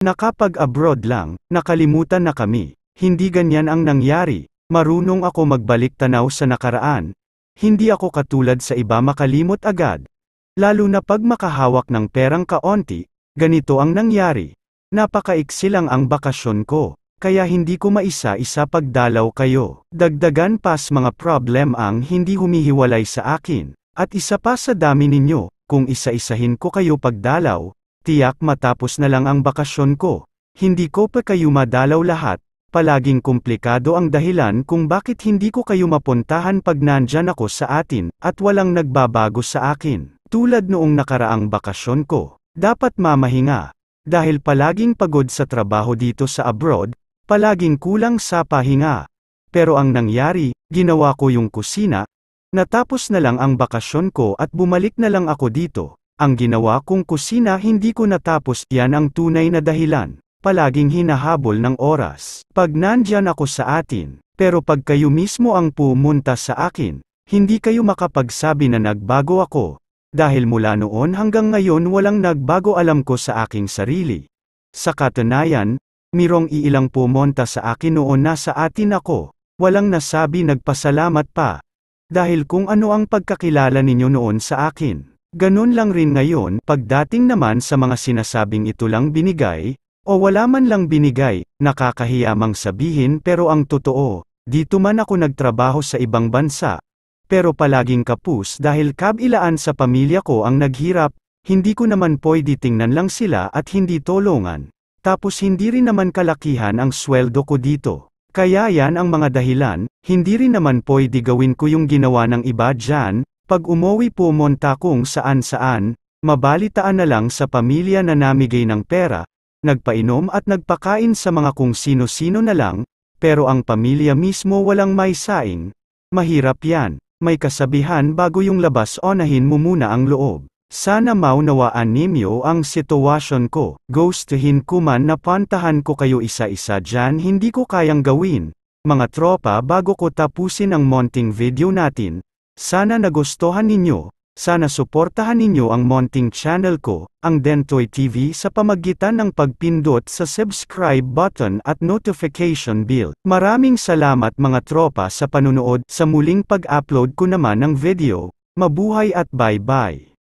Nakapag-abroad lang, nakalimutan na kami. Hindi ganyan ang nangyari. Marunong ako magbalik tanaw sa nakaraan. Hindi ako katulad sa iba makalimot agad. Lalo na pag makahawak ng perang kaonti, ganito ang nangyari. Napakaiksi lang ang bakasyon ko, kaya hindi ko maisa-isa pagdalaw kayo. Dagdagan pas mga problem ang hindi humihiwalay sa akin. At isa pa sa dami ninyo, kung isa-isahin ko kayo pagdalaw, tiyak matapos na lang ang bakasyon ko. Hindi ko pa kayo madalaw lahat. Palaging komplikado ang dahilan kung bakit hindi ko kayo mapuntahan pag nandyan ako sa atin, at walang nagbabago sa akin. Tulad noong nakaraang bakasyon ko, dapat mamahinga. Dahil palaging pagod sa trabaho dito sa abroad, palaging kulang sa pahinga. Pero ang nangyari, ginawa ko yung kusina, natapos na lang ang bakasyon ko at bumalik na lang ako dito. Ang ginawa kong kusina hindi ko natapos, yan ang tunay na dahilan. Palaging hinahabol ng oras. Pag nandyan ako sa atin, pero pag kayo mismo ang pumunta sa akin, hindi kayo makapagsabi na nagbago ako. Dahil mula noon hanggang ngayon walang nagbago alam ko sa aking sarili. Sa katunayan, mirong iilang pumunta sa akin noon nasa atin ako, walang nasabi nagpasalamat pa. Dahil kung ano ang pagkakilala ninyo noon sa akin. Ganun lang rin ngayon, pagdating naman sa mga sinasabing ito lang binigay, o wala man lang binigay, nakakahiyamang sabihin pero ang totoo, dito man ako nagtrabaho sa ibang bansa. Pero palaging kapus dahil kabilaan sa pamilya ko ang naghirap, hindi ko naman pwede tingnan lang sila at hindi tulungan. Tapos hindi rin naman kalakihan ang sweldo ko dito. Kaya yan ang mga dahilan, hindi rin naman pwede gawin ko yung ginawa ng iba dyan, pag umuwi pumunta kung saan-saan, mabalitaan na lang sa pamilya na namigay ng pera, nagpainom at nagpakain sa mga kung sino-sino na lang, pero ang pamilya mismo walang may saing. Mahirap yan. May kasabihan bago yung labas onahin mo muna ang loob. Sana maunawaan ninyo ang sitwasyon ko. Gustuhin ko man na pantahan ko kayo isa-isa dyan hindi ko kayang gawin. Mga tropa bago ko tapusin ang monting video natin, sana nagustuhan ninyo. Sana suportahan ninyo ang monting channel ko, ang Dentoy TV sa pamagitan ng pagpindot sa subscribe button at notification bell. Maraming salamat mga tropa sa panunood. Sa muling pag-upload ko naman ng video. Mabuhay at bye-bye.